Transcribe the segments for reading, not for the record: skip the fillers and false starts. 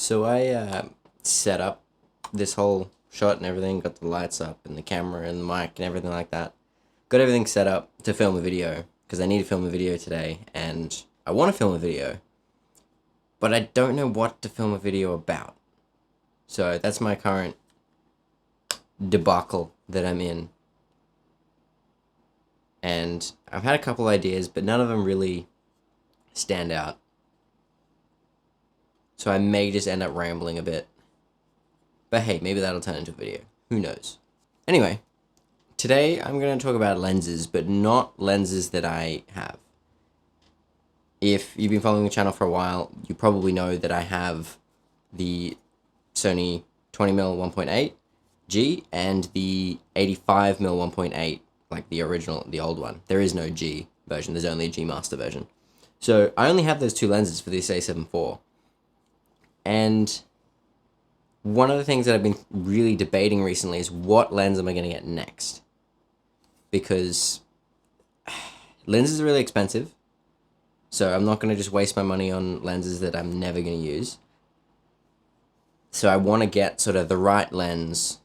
So I set up this whole shot and everything, got the lights up and the camera and the mic and everything like that. Got everything set up to film a video because I need to film a video today and I want to film a video, but I don't know what to film a video about. So that's my current debacle that I'm in. And I've had a couple ideas, but none of them really stand out. So I may just end up rambling a bit. But hey, maybe that'll turn into a video. Who knows? Anyway, today I'm going to talk about lenses, but not lenses that I have. If you've been following the channel for a while, you probably know that I have the Sony 20mm 1.8G and the 85mm 1.8, like the original, the old one. There is no G version, there's only a G Master version. So I only have those two lenses for this A7 IV. And one of the things that I've been really debating recently is what lens am I going to get next? Because lenses are really expensive. So I'm not going to just waste my money on lenses that I'm never going to use. So I want to get sort of the right lens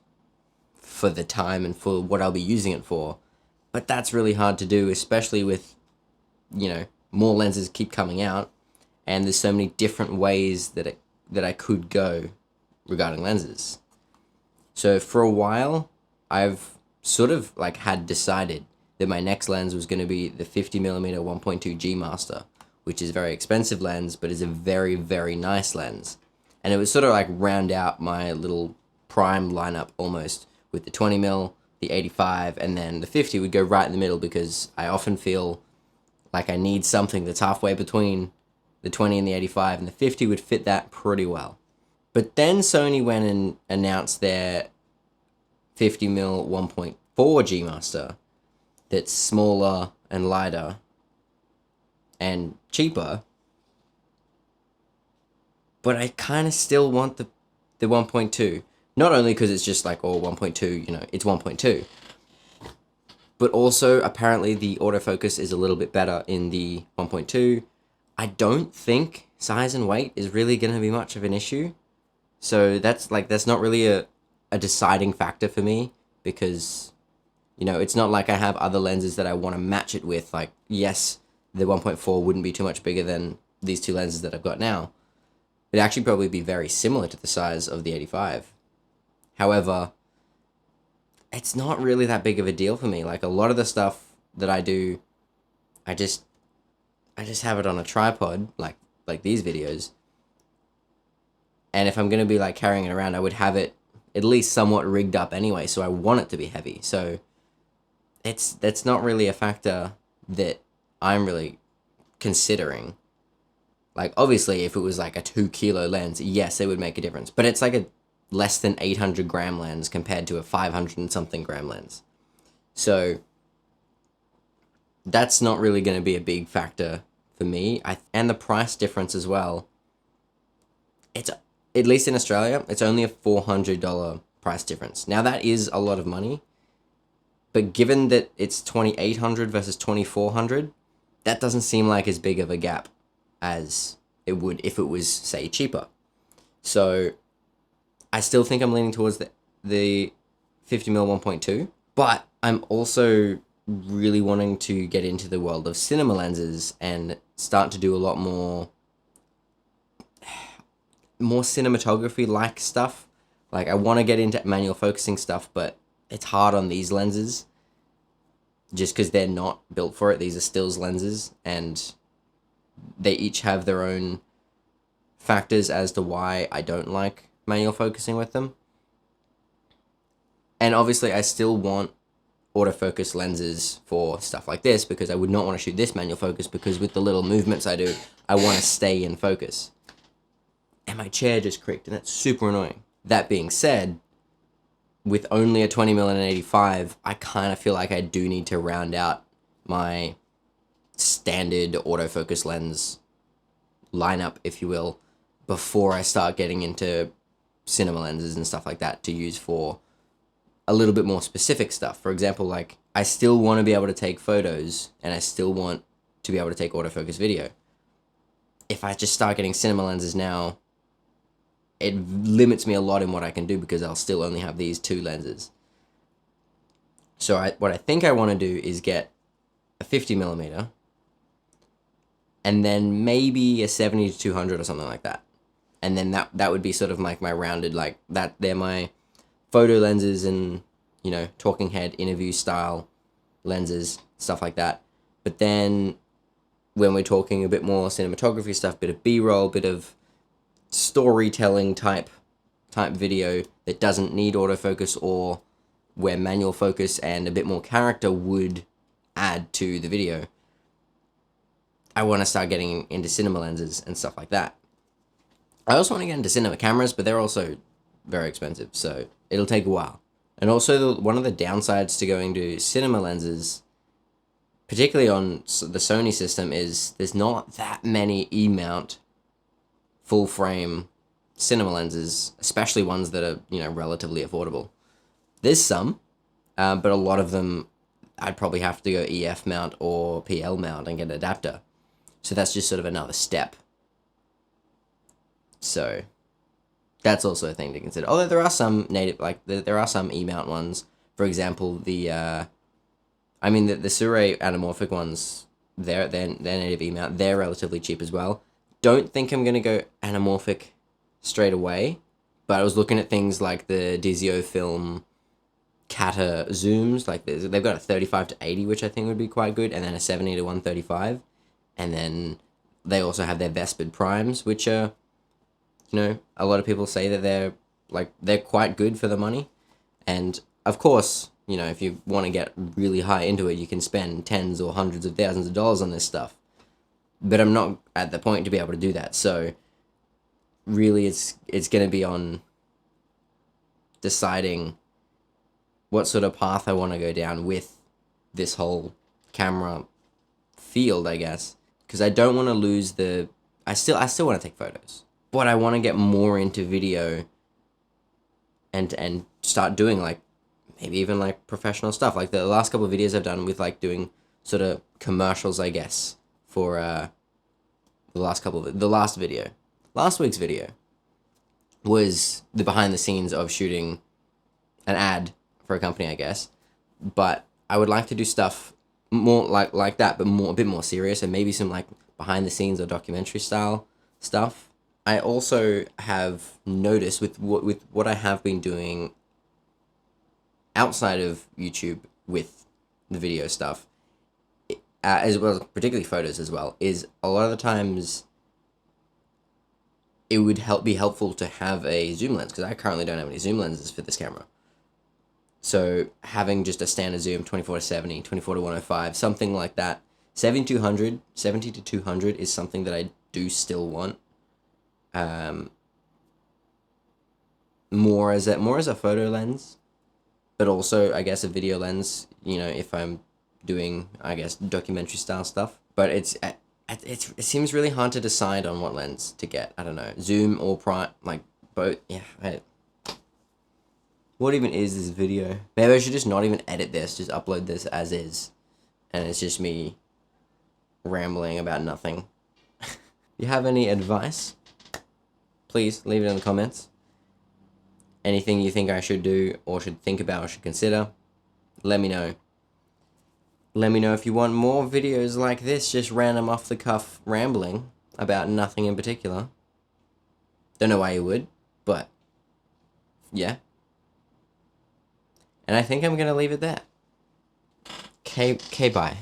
for the time and for what I'll be using it for. But that's really hard to do, especially with, more lenses keep coming out. And there's so many different ways that I could go regarding lenses. So for a while, I've sort of had decided that my next lens was going to be the 50mm 1.2 G Master, which is a very expensive lens, but is a very, very nice lens. And it would sort of round out my little prime lineup almost with the 20mm, the 85, and then the 50 would go right in the middle because I often feel like I need something that's halfway between the 20 and the 85, and the 50 would fit that pretty well. But then Sony went and announced their 50mm 1.4 G Master that's smaller and lighter and cheaper. But I kind of still want the 1.2. Not only because it's just 1.2, it's 1.2. But also, apparently, the autofocus is a little bit better in the 1.2. I don't think size and weight is really going to be much of an issue. So that's not really a deciding factor for me because, it's not like I have other lenses that I want to match it with. Yes, the 1.4 wouldn't be too much bigger than these two lenses that I've got now. It'd actually probably be very similar to the size of the 85. However, it's not really that big of a deal for me. A lot of the stuff that I do, I just have it on a tripod, like these videos. And if I'm going to be carrying it around, I would have it at least somewhat rigged up anyway, so I want it to be heavy. So that's not really a factor that I'm really considering. Obviously, if it was a 2-kilo lens, yes, it would make a difference. But it's a less than 800 gram lens compared to a 500 and something gram lens. So that's not really going to be a big factor for me. And the price difference as well. It's, at least in Australia, it's only a $400 price difference. Now that is a lot of money. But given that it's $2,800 versus $2,400, that doesn't seem like as big of a gap as it would if it was, say, cheaper. So I still think I'm leaning towards the 50mm 1.2, but I'm also really wanting to get into the world of cinema lenses and start to do a lot more cinematography-like stuff. I want to get into manual focusing stuff, but it's hard on these lenses just because they're not built for it. These are stills lenses, and they each have their own factors as to why I don't like manual focusing with them. And obviously I still want autofocus lenses for stuff like this because I would not want to shoot this manual focus because with the little movements I do, I want to stay in focus. And my chair just creaked, and that's super annoying. That being said, with only a 20mm and an 85, I kind of feel like I do need to round out my standard autofocus lens lineup, if you will, before I start getting into cinema lenses and stuff like that to use for a little bit more specific stuff. For example, I still want to be able to take photos and I still want to be able to take autofocus video. If I just start getting cinema lenses now, it limits me a lot in what I can do because I'll still only have these 2 lenses. So what I think I want to do is get a 50mm and then maybe a 70 to 200 or something like that. And then that would be sort of like my rounded, like that, they're my photo lenses and, you know, talking head interview style lenses, stuff like that. But then when we're talking a bit more cinematography stuff, bit of B-roll, bit of storytelling type video that doesn't need autofocus, or where manual focus and a bit more character would add to the video, I want to start getting into cinema lenses and stuff like that. I also want to get into cinema cameras, but they're also very expensive, so it'll take a while. And also, one of the downsides to going to cinema lenses, particularly on the Sony system, is there's not that many E-mount full-frame cinema lenses, especially ones that are, you know, relatively affordable. There's some, but a lot of them, I'd probably have to go EF mount or PL mount and get an adapter. So that's just sort of another step. So that's also a thing to consider. Although there are some native, like there are some E-mount ones. For example, the Sirui anamorphic ones, they're native E-mount. They're relatively cheap as well. Don't think I'm gonna go anamorphic straight away, but I was looking at things like the Dizio Film Kata zooms. Like they've got a 35 to 80, which I think would be quite good, and then a 70 to 135, and then they also have their Vespid primes, which are, you know, a lot of people say that they're quite good for the money. And of course, you know, if you want to get really high into it, you can spend tens or hundreds of thousands of dollars on this stuff. But I'm not at the point to be able to do that. So really it's going to be on deciding what sort of path I want to go down with this whole camera field, I guess. Because I don't want to lose I still want to take photos, but I want to get more into video and start doing, like, maybe even like professional stuff. Like the last couple of videos I've done with, like, doing sort of commercials, I guess, for last week's video was the behind the scenes of shooting an ad for a company, I guess. But I would like to do stuff more like that, but a bit more serious, and maybe some like behind the scenes or documentary style stuff. I also have noticed with what I have been doing outside of YouTube with the video stuff, as well as particularly photos as well, is a lot of the times it would be helpful to have a zoom lens, because I currently don't have any zoom lenses for this camera. So having just a standard zoom, 24 to 70, 24 to 105, something like that, 70 to 200 is something that I do still want. More as a photo lens, but also, I guess, a video lens, you know, if I'm doing, I guess, documentary style stuff. But it seems really hard to decide on what lens to get. I don't know, zoom or prime, like both. Yeah. What even is this video? Maybe I should just not even edit this, just upload this as is, and it's just me rambling about nothing. If you have any advice, please leave it in the comments. Anything you think I should do or should think about or should consider, let me know. Let me know if you want more videos like this, just random off the cuff rambling about nothing in particular. Don't know why you would, but yeah. And I think I'm gonna leave it there. Okay, bye.